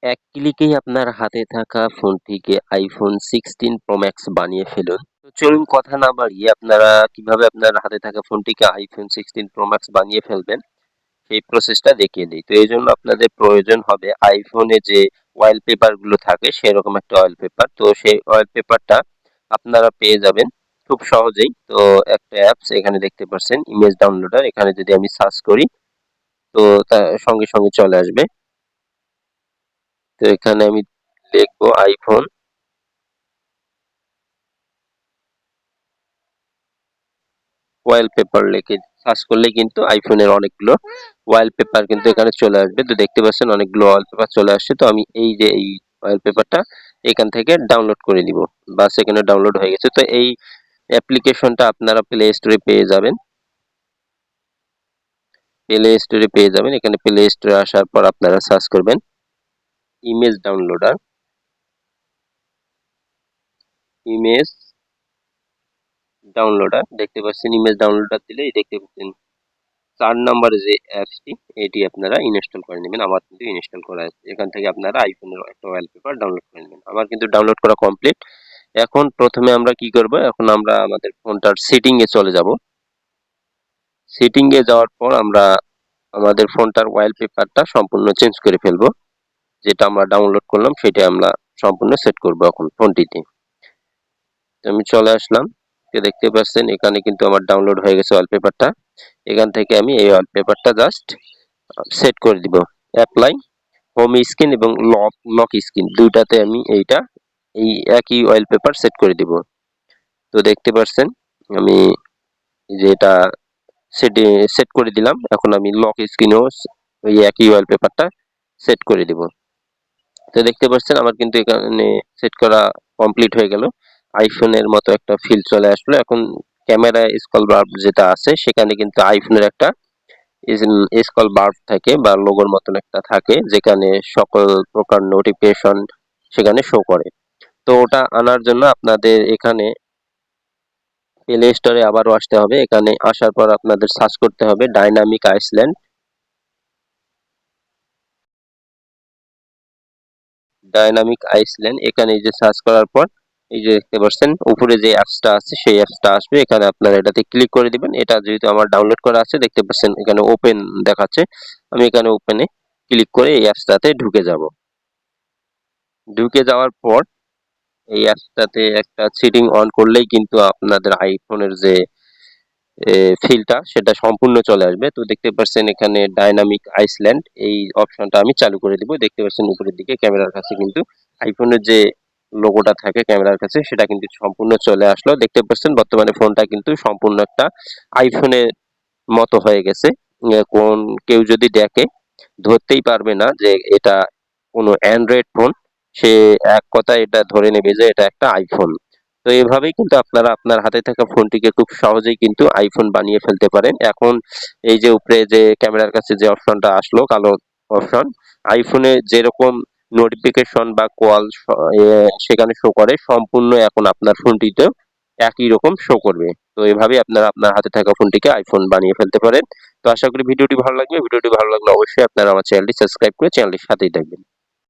এক ক্লিকেই আপনার হাতে থাকা ফোনটিকে iPhone 16 Pro Max বানিয়ে ফেলুন। তো চলুন কথা না বাড়িয়ে আপনারা কিভাবে আপনার হাতে থাকা ফোনটিকে iPhone 16 Pro Max বানিয়ে ফেলবেন সেই প্রসেসটা দেখিয়ে দিই। তো এইজন্য আপনাদের প্রয়োজন হবে iPhone এ যে ওয়ালপেপার গুলো থাকে সেরকম একটা ওয়ালপেপার। তো সেই ওয়ালপেপারটা আপনারা পেয়ে যাবেন খুব সহজেই। তো একটা অ্যাপস এখানে দেখতে পাচ্ছেন ইমেজ ডাউনলোডার, এখানে যদি আমি সার্চ করি তো তা সঙ্গে সঙ্গে চলে আসবে। তো এখানে আমি লিখবো iPhone ওয়ালপেপার লিখে সার্চ করলে কিন্তু আইফোনের অনেকগুলো ওয়ালপেপার কিন্তু এখানে চলে আসবে। তো দেখতে পাচ্ছেন অনেকগুলো ওয়ালপেপার চলে আসছে। তো আমি এই যে এই ওয়ালপেপারটা এখান থেকে ডাউনলোড করে নিব, বাস এখানে ডাউনলোড হয়ে গেছে। তো এই অ্যাপ্লিকেশনটা আপনারা প্লে স্টোরে পেয়ে যাবেন। প্লে স্টোরে পেয়ে যাবেন, এখানে প্লে স্টোরে আসার পর আপনারা সার্চ করবেন ইমেজ ডাউনলোডার। ইমেজ ডাউনলোডার দেখতে পাচ্ছেন, ইমেজ ডাউনলোডার দিলেই দেখতে পাচ্ছেন ৪ নম্বরে যে অ্যাপসটি এটি আপনারা ইনস্টল করে নেবেন। আমার কিন্তু ইনস্টল করা আছে। এখান থেকে আপনারা আইফোনের একটা ওয়ালপেপার ডাউনলোড করে নেবেন। আমার কিন্তু ডাউনলোড করা কমপ্লিট। এখন প্রথমে আমরা কি করব? এখন আমরা আমাদের ফোনটার সেটিং এ চলে যাব। সেটিং এ যাওয়ার পর আমরা আমাদের ফোনটার ওয়ালপেপারটা সম্পূর্ণ চেঞ্জ করে ফেলবো। যেটা আমরা ডাউনলোড করলাম সেটা আমরা সম্পূর্ণ সেট করব এখন ফোনটিতে। তো আমি চলে আসলাম। দেখতে পাচ্ছেন এখানে কিন্তু আমার ডাউনলোড হয়ে গেছে ওয়ালপেপারটা। এখান থেকে আমি এই ওয়ালপেপারটা জাস্ট সেট করে দিব। অ্যাপ্লাই, হোম স্ক্রিন এবং লক স্ক্রিন দুইটাতে আমি এই একই ওয়ালপেপার সেট করে দিব। তো দেখতে পাচ্ছেন আমি যে এটা সেট করে দিলাম। এখন আমি লক স্ক্রিনেও ওই একই ওয়ালপেপারটা সেট করে দিব। তো দেখতে পাচ্ছেন আমার কিন্তু এখানে সেট করা কমপ্লিট হয়ে গেল। আইফোনের মতো একটা ফিল চলে আসলো। এখন ক্যামেরা স্ক্রল বার যেটা আছে সেখানে কিন্তু আইফোনের একটা স্ক্রল বার থাকে বা লোগোর মতন একটা থাকে, যেখানে সকল প্রকার নোটিফিকেশন সেখানে শো করে। তো ওটা আনার জন্য আপনাদের এখানে প্লে স্টোরে আবারও আসতে হবে। এখানে আসার পর আপনাদের সার্চ করতে হবে ডাইনামিক আইসল্যান্ড। ডাইনামিক আইসল্যান্ড এখানে এই যে সার্চ করার পর এই যে দেখতে পাচ্ছেন উপরে যে অ্যাপসটা আছে সেই অ্যাপসটা আসবে। এখানে আপনারা এটাতে ক্লিক করে দিবেন। এটা যেহেতু আমার ডাউনলোড করা আছে দেখতে পাচ্ছেন এখানে ওপেন দেখাচ্ছে। আমি এখানে ওপেনে ক্লিক করে এই অ্যাপসটাতে ঢুকে যাব। ঢুকে যাওয়ার পর এই অ্যাপসটাতে একটা সেটিং অন করলেই কিন্তু আপনাদের আইফোনের যে ফিলটা সেটা সম্পূর্ণ চলে আসবে। তো দেখতে পাচ্ছেন এখানে ডাইনামিক আইসল্যান্ড এই অপশনটা আমি চালু করে দিব। দেখতে পাচ্ছেন উপরের দিকে ক্যামেরার কাছে কিন্তু আইফোনের যে লোগোটা থাকে ক্যামেরার কাছে সেটা কিন্তু সম্পূর্ণ চলে আসলো। দেখতে পাচ্ছেন বর্তমানে ফোনটা কিন্তু সম্পূর্ণ একটা আইফোনের মতো হয়ে গেছে। কোন কেউ যদি দেখে ধরতেই পারবে না যে এটা কোনো অ্যান্ড্রয়েড ফোন। সে এক কথায় এটা ধরে নেবে যে এটা একটা আইফোন। তো এভাবেই কিন্তু আপনারা আপনার হাতে থাকা ফোনটিকে খুব সহজেই কিন্তু আইফোন বানিয়ে ফেলতে পারেন। এখন এই যে উপরে যে ক্যামেরার কাছে যে অপশনটা আসলো কালো অপশন, আইফোনে যেরকম নোটিফিকেশন বা কল সেখানে শো করে সম্পূর্ণ এখন আপনার ফোনটিতেও একই রকম শো করবে। তো এভাবেই আপনারা আপনার হাতে থাকা ফোনটিকে আইফোন বানিয়ে ফেলতে পারেন। তো আশা করি ভিডিওটি ভালো লাগবে। ভিডিওটি ভালো লাগলে অবশ্যই আপনারা আমার চ্যানেলটি সাবস্ক্রাইব করে চ্যানেলটির সাথেই থাকবেন।